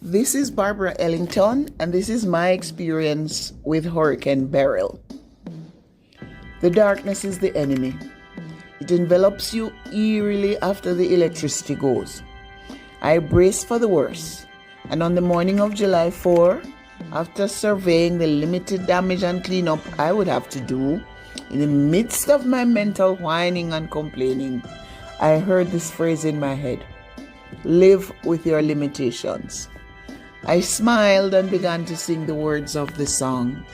This is Barbara Ellington, and this is my experience with Hurricane Beryl. The darkness is the enemy. It envelops you eerily after the electricity goes. I braced for the worst, and on the morning of July 4, after surveying the limited damage and cleanup I would have to do, in the midst of my mental whining and complaining, I heard this phrase in my head: live with your limitations. I smiled and began to sing the words of the song.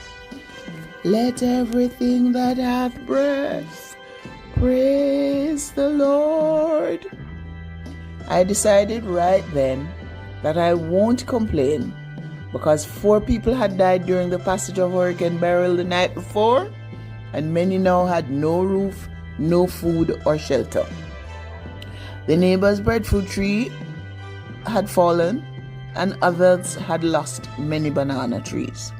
Let everything that hath breath praise the Lord. I decided right then that I won't complain, because 4 people had died during the passage of Hurricane Beryl the night before, and many now had no roof, no food or shelter. The neighbor's breadfruit tree had fallen, and others had lost many banana trees.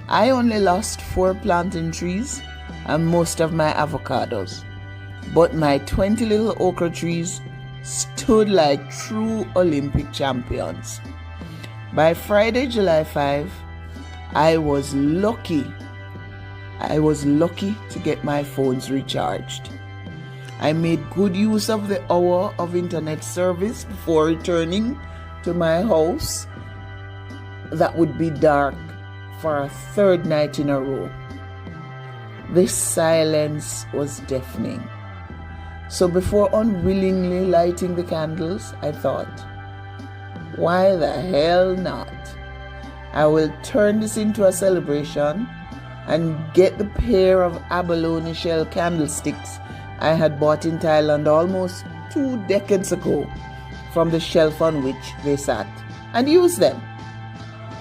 I only lost 4 plantain trees and most of my avocados, but my 20 little okra trees stood like true Olympic champions. By Friday, July 5, I was lucky to get my phones recharged. I made good use of the hour of internet service before returning to my house that would be dark for a 3rd night in a row. This silence was deafening. So before unwillingly lighting the candles, I thought, why the hell not? I will turn this into a celebration and get the pair of abalone shell candlesticks I had bought in Thailand almost 2 decades ago from the shelf on which they sat, and use them.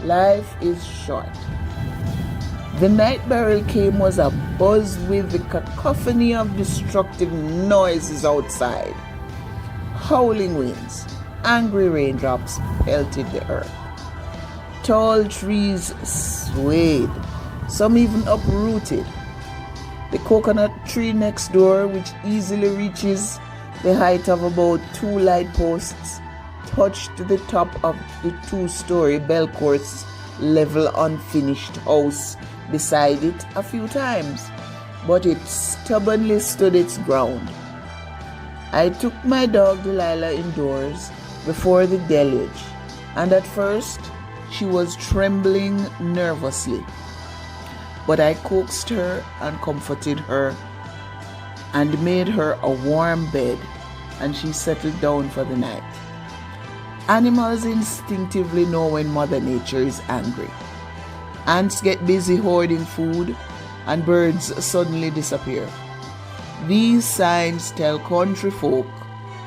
Life is short. The night Beryl came was a buzz with the cacophony of destructive noises outside. Howling winds, angry raindrops pelted the earth. Tall trees swayed, some even uprooted. The coconut tree next door, which easily reaches the height of about 2 light posts, touched the top of the 2-story bell course level unfinished house beside it a few times, but it stubbornly stood its ground. I took my dog Delilah indoors before the deluge, and at first she was trembling nervously, but I coaxed her and comforted her and made her a warm bed, and she settled down for the night. Animals instinctively know when Mother Nature is angry. Ants get busy hoarding food, and birds suddenly disappear. These signs tell country folk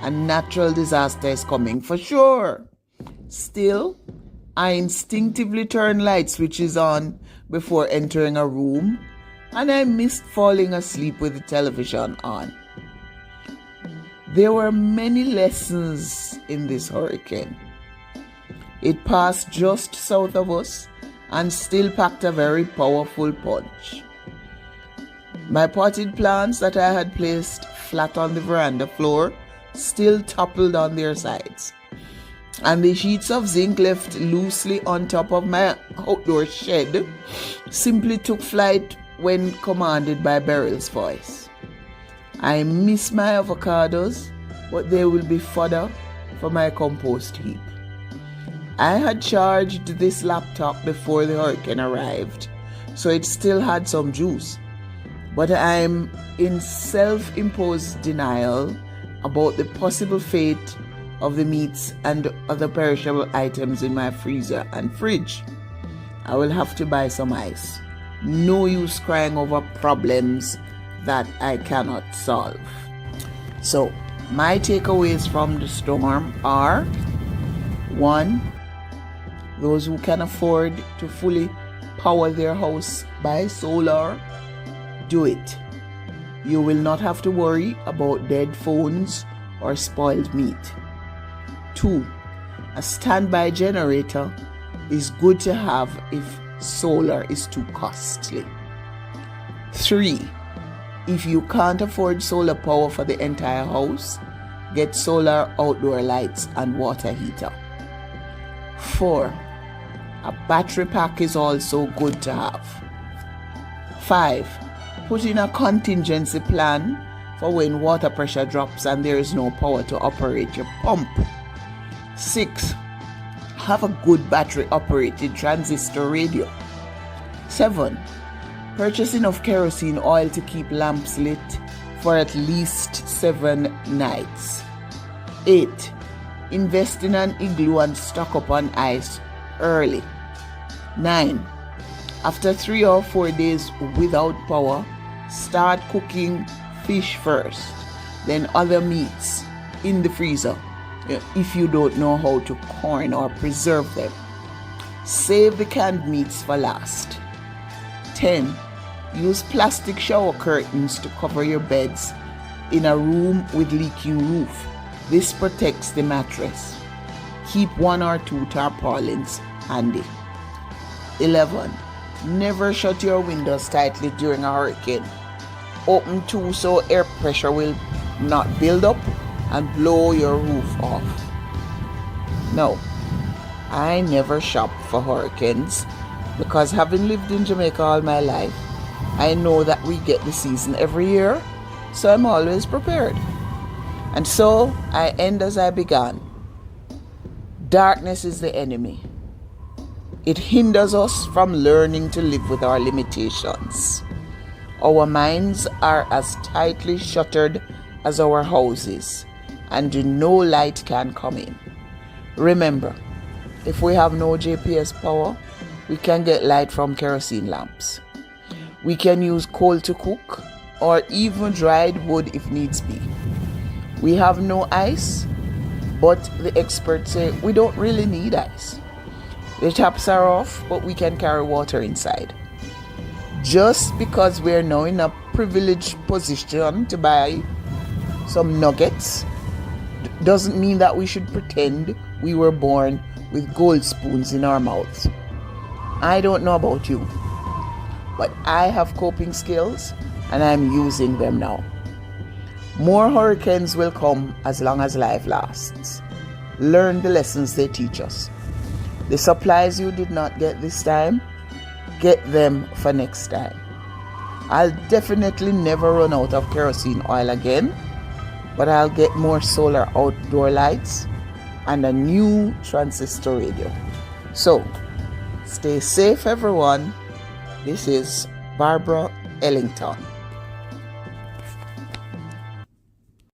a natural disaster is coming for sure. Still, I instinctively turn light switches on before entering a room, and I missed falling asleep with the television on. There were many lessons in this hurricane. It passed just south of us and still packed a very powerful punch. My potted plants that I had placed flat on the veranda floor still toppled on their sides, and the sheets of zinc left loosely on top of my outdoor shed simply took flight when commanded by Beryl's voice. I miss my avocados, but they will be fodder for my compost heap. I had charged this laptop before the hurricane arrived, so it still had some juice, but I'm in self-imposed denial about the possible fate of the meats and other perishable items in my freezer and fridge. I will have to buy some ice. No use crying over problems that I cannot solve. So, my takeaways from the storm are: 1. Those who can afford to fully power their house by solar, do it. You will not have to worry about dead phones or spoiled meat. 2. A standby generator is good to have if solar is too costly. 3. If you can't afford solar power for the entire house, get solar outdoor lights and water heater. 4. A battery pack is also good to have. 5. Put in a contingency plan for when water pressure drops and there is no power to operate your pump. 6. Have a good battery operated transistor radio. 7. Purchase enough kerosene oil to keep lamps lit for at least 7 nights. 8. Invest in an igloo and stock up on ice early. 9. After 3 or 4 days without power, start cooking fish first, then other meats in the freezer if you don't know how to corn or preserve them. Save the canned meats for last. 10. Use plastic shower curtains to cover your beds in a room with leaking roof. This protects the mattress. Keep 1 or 2 tarpaulins handy. 11. Never shut your windows tightly during a hurricane. Open 2 so air pressure will not build up and blow your roof off. No, I never shop for hurricanes because having lived in Jamaica all my life, I know that we get the season every year, so I'm always prepared. And so I end as I began. Darkness is the enemy. It hinders us from learning to live with our limitations. Our minds are as tightly shuttered as our houses, and no light can come in. Remember, if we have no GPS power, we can get light from kerosene lamps. We can use coal to cook, or even dried wood if needs be. We have no ice, but the experts say we don't really need ice. The taps are off, but we can carry water inside. Just because we're now in a privileged position to buy some nuggets doesn't mean that we should pretend we were born with gold spoons in our mouths. I don't know about you, but I have coping skills and I'm using them now. More hurricanes will come as long as life lasts. Learn the lessons they teach us. The supplies you did not get this time, get them for next time. I'll definitely never run out of kerosene oil again, but I'll get more solar outdoor lights and a new transistor radio. So, stay safe everyone. This is Barbara Ellington.